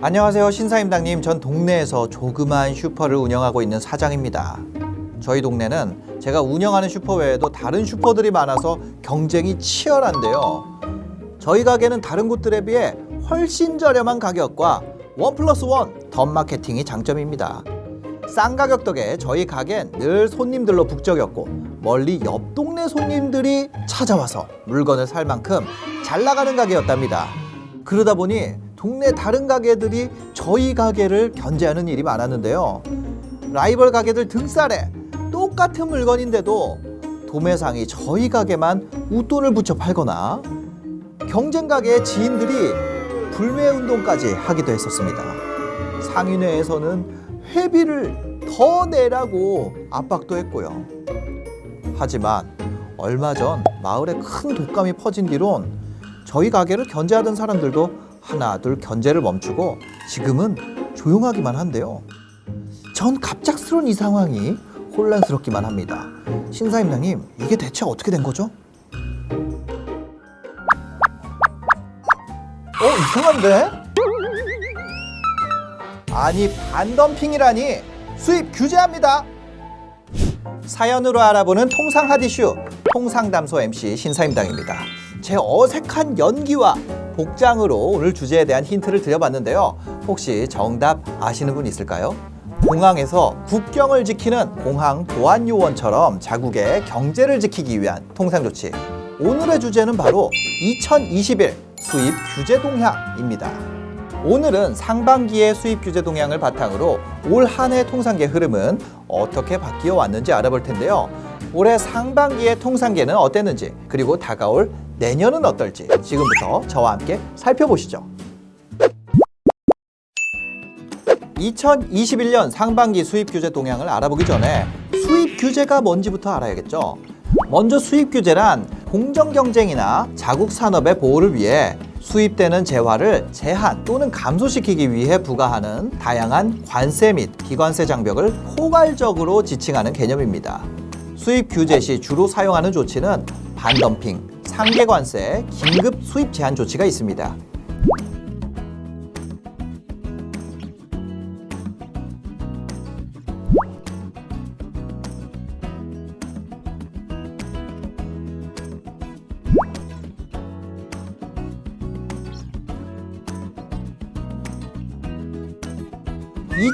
안녕하세요, 신사임당님. 전 동네에서 조그만 슈퍼를 운영하고 있는 사장입니다. 저희 동네는 제가 운영하는 슈퍼 외에도 다른 슈퍼들이 많아서 경쟁이 치열한데요. 저희 가게는 다른 곳들에 비해 훨씬 저렴한 가격과 1+1 더 마케팅이 장점입니다. 싼 가격 덕에 저희 가게는 늘 손님들로 북적였고 멀리 옆 동네 손님들이 찾아와서 물건을 살 만큼 잘 나가는 가게였답니다. 그러다 보니 동네 다른 가게들이 저희 가게를 견제하는 일이 많았는데요. 라이벌 가게들 등살에 똑같은 물건인데도 도매상이 저희 가게만 웃돈을 붙여 팔거나 경쟁 가게의 지인들이 불매 운동까지 하기도 했었습니다. 상인회에서는 회비를 더 내라고 압박도 했고요. 하지만 얼마 전 마을에 큰 독감이 퍼진 뒤론 저희 가게를 견제하던 사람들도 하나둘 견제를 멈추고 지금은 조용하기만 한데요. 전 갑작스러운 이 상황이 혼란스럽기만 합니다. 신사임당님, 이게 대체 어떻게 된 거죠? 이상한데? 아니, 반덤핑이라니. 수입 규제합니다. 사연으로 알아보는 통상 핫이슈, 통상담소 MC 신사임당입니다. 제 어색한 연기와 복장으로 오늘 주제에 대한 힌트를 드려봤는데요. 혹시 정답 아시는 분 있을까요? 공항에서 국경을 지키는 공항 보안요원처럼 자국의 경제를 지키기 위한 통상조치. 오늘의 주제는 바로 2021 수입 규제 동향입니다. 오늘은 상반기의 수입 규제 동향을 바탕으로 올 한 해 통상계 흐름은 어떻게 바뀌어 왔는지 알아볼 텐데요. 올해 상반기의 통상계는 어땠는지, 그리고 다가올 내년은 어떨지 지금부터 저와 함께 살펴보시죠. 2021년 상반기 수입 규제 동향을 알아보기 전에 수입 규제가 뭔지부터 알아야겠죠. 먼저 수입 규제란 공정 경쟁이나 자국 산업의 보호를 위해 수입되는 재화를 제한 또는 감소시키기 위해 부과하는 다양한 관세 및 비관세 장벽을 포괄적으로 지칭하는 개념입니다. 수입 규제 시 주로 사용하는 조치는 반덤핑, 상계관세, 긴급 수입 제한 조치가 있습니다.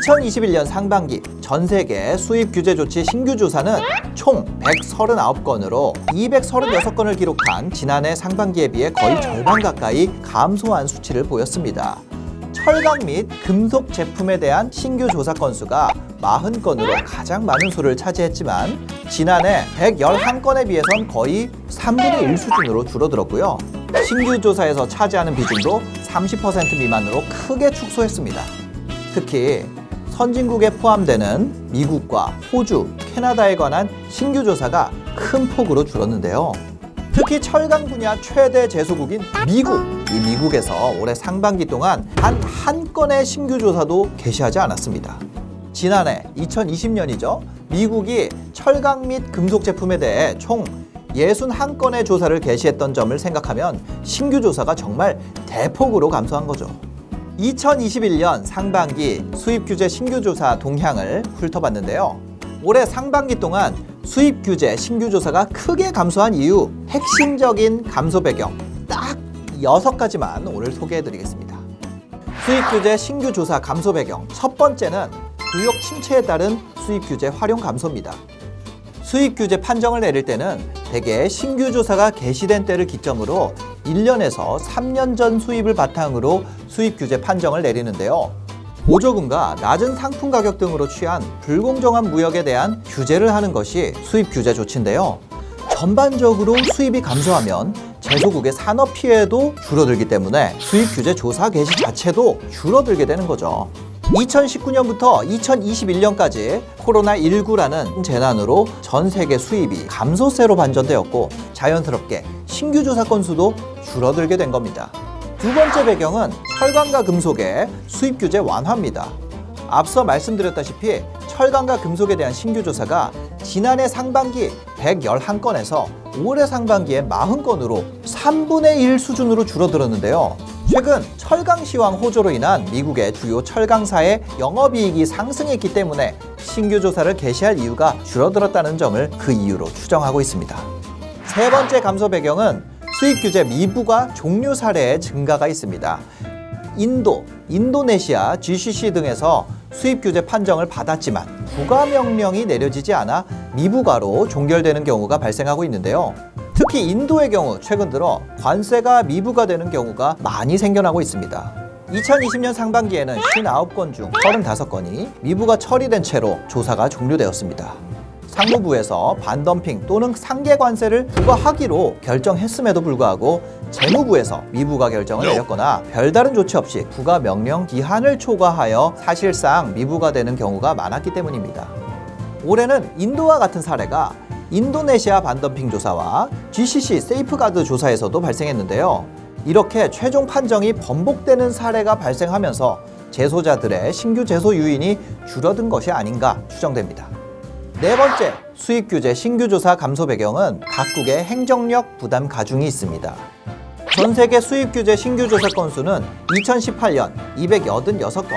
(2021년) 상반기 전 세계 수입 규제 조치 신규 조사는 총 139건으로 236건을 기록한 지난해 상반기에 비해 거의 절반 가까이 감소한 수치를 보였습니다. 철강 및 금속 제품에 대한 신규 조사 건수가 40건으로 가장 많은 수를 차지했지만 지난해 111건에 비해선 거의 3분의 1 수준으로 줄어들었고요. 신규 조사에서 차지하는 비중도 30% 미만으로 크게 축소했습니다. 특히 선진국에 포함되는 미국과 호주, 캐나다에 관한 신규 조사가 큰 폭으로 줄었는데요. 특히 철강 분야 최대 제소국인 미국, 이 미국에서 올해 상반기 동안 단 한 건의 신규 조사도 개시하지 않았습니다. 지난해 2020년이죠. 미국이 철강 및 금속 제품에 대해 총 61건의 조사를 개시했던 점을 생각하면 신규 조사가 정말 대폭으로 감소한 거죠. 2021년 상반기 수입 규제 신규 조사 동향을 훑어봤는데요. 올해 상반기 동안 수입 규제 신규 조사가 크게 감소한 이유, 핵심적인 감소 배경 딱 6가지만 오늘 소개해드리겠습니다. 수입 규제 신규 조사 감소 배경, 첫 번째는 교역 침체에 따른 수입 규제 활용 감소입니다. 수입 규제 판정을 내릴 때는 대개 신규 조사가 개시된 때를 기점으로 1년에서 3년 전 수입을 바탕으로 수입 규제 판정을 내리는데요. 보조금과 낮은 상품 가격 등으로 취한 불공정한 무역에 대한 규제를 하는 것이 수입 규제 조치인데요. 전반적으로 수입이 감소하면 제소국의 산업 피해도 줄어들기 때문에 수입 규제 조사 개시 자체도 줄어들게 되는 거죠. 2019년부터 2021년까지 코로나19라는 재난으로 전 세계 수입이 감소세로 반전되었고 자연스럽게 신규 조사 건수도 줄어들게 된 겁니다. 두 번째 배경은 철강과 금속의 수입 규제 완화입니다. 앞서 말씀드렸다시피 철강과 금속에 대한 신규 조사가 지난해 상반기 111건에서 올해 상반기에 40건으로 3분의 1 수준으로 줄어들었는데요. 최근 철강 시황 호조로 인한 미국의 주요 철강사의 영업이익이 상승했기 때문에 신규 조사를 개시할 이유가 줄어들었다는 점을 그 이유로 추정하고 있습니다. 세 번째 감소 배경은 수입 규제 미부가 종료 사례의 증가가 있습니다. 인도네시아, GCC 등에서 수입 규제 판정을 받았지만 부과 명령이 내려지지 않아 미부과로 종결되는 경우가 발생하고 있는데요. 특히 인도의 경우 최근 들어 관세가 미부과되는 경우가 많이 생겨나고 있습니다. 2020년 상반기에는 59건 중 35건이 미부가 처리된 채로 조사가 종료되었습니다. 상무부에서 반덤핑 또는 상계 관세를 부과하기로 결정했음에도 불구하고 재무부에서 미부과 결정을 내렸거나 별다른 조치 없이 부과 명령 기한을 초과하여 사실상 미부과되는 경우가 많았기 때문입니다. 올해는 인도와 같은 사례가 인도네시아 반덤핑 조사와 GCC 세이프가드 조사에서도 발생했는데요. 이렇게 최종 판정이 번복되는 사례가 발생하면서 제소자들의 신규 제소 유인이 줄어든 것이 아닌가 추정됩니다. 네 번째, 수입 규제 신규 조사 감소 배경은 각국의 행정력 부담 가중이 있습니다. 전 세계 수입 규제 신규 조사 건수는 2018년 286건,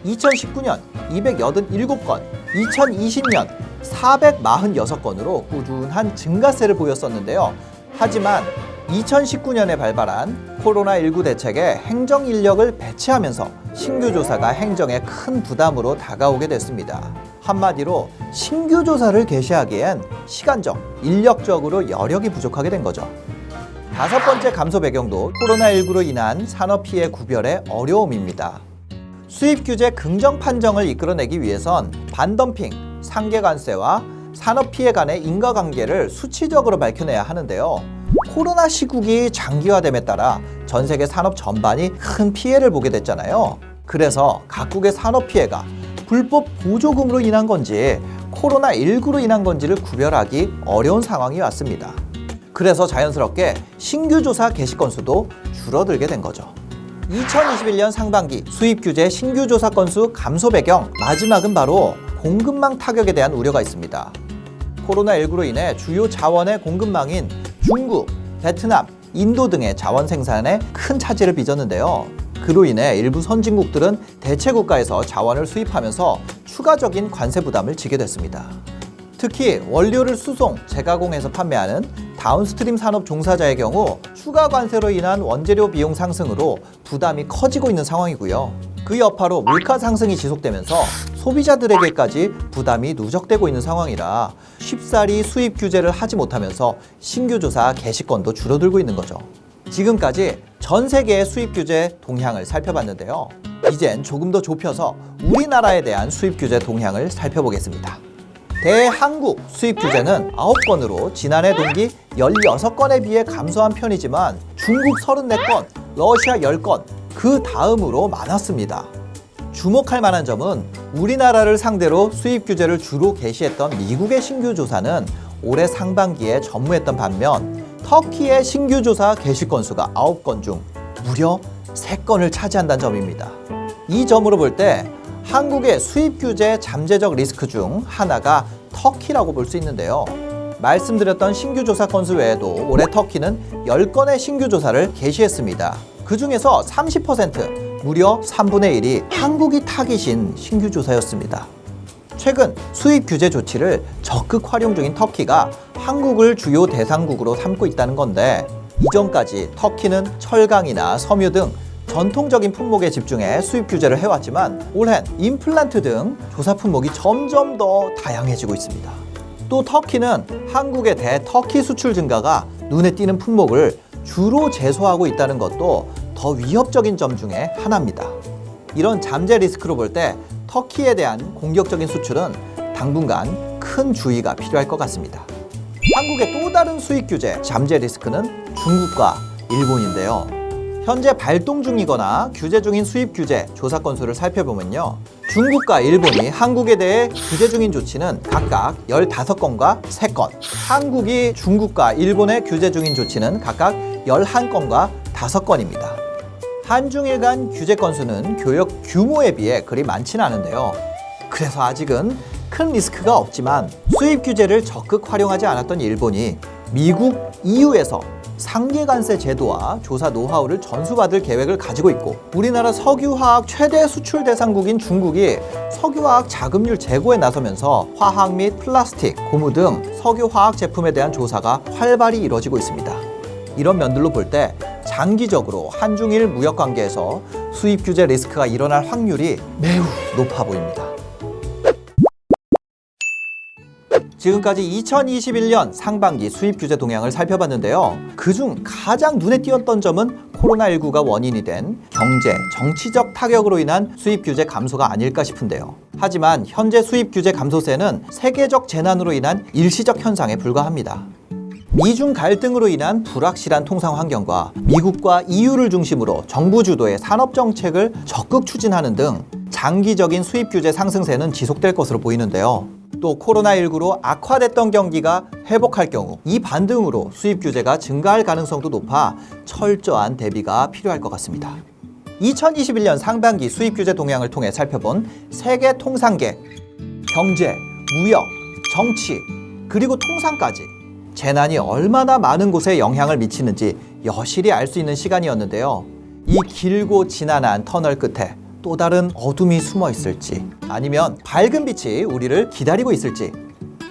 2019년 287건, 2020년 446건으로 꾸준한 증가세를 보였었는데요. 하지만 2019년에 발발한 코로나19 대책에 행정 인력을 배치하면서 신규 조사가 행정에 큰 부담으로 다가오게 됐습니다. 한마디로 신규 조사를 개시하기엔 시간적, 인력적으로 여력이 부족하게 된 거죠. 다섯 번째 감소 배경도 코로나19로 인한 산업 피해 구별의 어려움입니다. 수입 규제 긍정 판정을 이끌어내기 위해선 반덤핑, 상계 관세와 산업 피해 간의 인과관계를 수치적으로 밝혀내야 하는데요. 코로나 시국이 장기화됨에 따라 전 세계 산업 전반이 큰 피해를 보게 됐잖아요. 그래서 각국의 산업 피해가 불법 보조금으로 인한 건지 코로나19로 인한 건지를 구별하기 어려운 상황이 왔습니다. 그래서 자연스럽게 신규 조사 개시 건수도 줄어들게 된 거죠. 2021년 상반기 수입 규제 신규 조사 건수 감소 배경 마지막은 바로 공급망 타격에 대한 우려가 있습니다. 코로나19로 인해 주요 자원의 공급망인 중국, 베트남, 인도 등의 자원 생산에 큰 차질을 빚었는데요. 그로 인해 일부 선진국들은 대체 국가에서 자원을 수입하면서 추가적인 관세 부담을 지게 됐습니다. 특히 원료를 수송, 재가공해서 판매하는 다운스트림 산업 종사자의 경우 추가 관세로 인한 원재료 비용 상승으로 부담이 커지고 있는 상황이고요. 그 여파로 물가 상승이 지속되면서 소비자들에게까지 부담이 누적되고 있는 상황이라 쉽사리 수입 규제를 하지 못하면서 신규 조사 개시건도 줄어들고 있는 거죠. 지금까지 전 세계의 수입 규제 동향을 살펴봤는데요. 이젠 조금 더 좁혀서 우리나라에 대한 수입 규제 동향을 살펴보겠습니다. 대한국 수입 규제는 9건으로 지난해 동기 16건에 비해 감소한 편이지만 중국 34건, 러시아 10건, 그 다음으로 많았습니다. 주목할 만한 점은 우리나라를 상대로 수입 규제를 주로 개시했던 미국의 신규 조사는 올해 상반기에 전무했던 반면 터키의 신규 조사 개시 건수가 9건 중 무려 3건을 차지한다는 점입니다. 이 점으로 볼 때 한국의 수입 규제 잠재적 리스크 중 하나가 터키라고 볼 수 있는데요. 말씀드렸던 신규 조사 건수 외에도 올해 터키는 10건의 신규 조사를 개시했습니다. 그 중에서 30%, 무려 3분의 1이 한국이 타깃인 신규 조사였습니다. 최근 수입 규제 조치를 적극 활용 중인 터키가 한국을 주요 대상국으로 삼고 있다는 건데, 이전까지 터키는 철강이나 섬유 등 전통적인 품목에 집중해 수입 규제를 해왔지만 올해는 임플란트 등 조사 품목이 점점 더 다양해지고 있습니다. 또 터키는 한국의 대터키 수출 증가가 눈에 띄는 품목을 주로 제소하고 있다는 것도 더 위협적인 점 중에 하나입니다. 이런 잠재 리스크로 볼 때 터키에 대한 공격적인 수출은 당분간 큰 주의가 필요할 것 같습니다. 한국의 또 다른 수입 규제 잠재 리스크는 중국과 일본인데요. 현재 발동 중이거나 규제 중인 수입 규제 조사 건수를 살펴보면요. 중국과 일본이 한국에 대해 규제 중인 조치는 각각 15건과 3건, 한국이 중국과 일본의 규제 중인 조치는 각각 11건과 5건입니다. 한중일 간 규제 건수는 교역 규모에 비해 그리 많지는 않은데요. 그래서 아직은 큰 리스크가 없지만 수입 규제를 적극 활용하지 않았던 일본이 미국, EU에서 상계관세 제도와 조사 노하우를 전수받을 계획을 가지고 있고, 우리나라 석유화학 최대 수출 대상국인 중국이 석유화학 자급률 제고에 나서면서 화학 및 플라스틱, 고무 등 석유화학 제품에 대한 조사가 활발히 이루어지고 있습니다. 이런 면들로 볼 때 장기적으로 한중일 무역 관계에서 수입 규제 리스크가 일어날 확률이 매우 높아 보입니다. 지금까지 2021년 상반기 수입 규제 동향을 살펴봤는데요. 그중 가장 눈에 띄었던 점은 코로나19가 원인이 된 경제, 정치적 타격으로 인한 수입 규제 감소가 아닐까 싶은데요. 하지만 현재 수입 규제 감소세는 세계적 재난으로 인한 일시적 현상에 불과합니다. 미중 갈등으로 인한 불확실한 통상 환경과 미국과 EU를 중심으로 정부 주도의 산업 정책을 적극 추진하는 등 장기적인 수입 규제 상승세는 지속될 것으로 보이는데요. 또 코로나19로 악화됐던 경기가 회복할 경우 이 반등으로 수입 규제가 증가할 가능성도 높아 철저한 대비가 필요할 것 같습니다. 2021년 상반기 수입 규제 동향을 통해 살펴본 세계 통상계, 경제, 무역, 정치, 그리고 통상까지 재난이 얼마나 많은 곳에 영향을 미치는지 여실히 알 수 있는 시간이었는데요. 이 길고 지난한 터널 끝에 또 다른 어둠이 숨어 있을지, 아니면 밝은 빛이 우리를 기다리고 있을지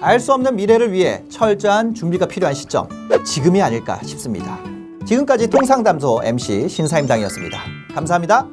알 수 없는 미래를 위해 철저한 준비가 필요한 시점, 지금이 아닐까 싶습니다. 지금까지 통상담소 MC 신사임당이었습니다. 감사합니다.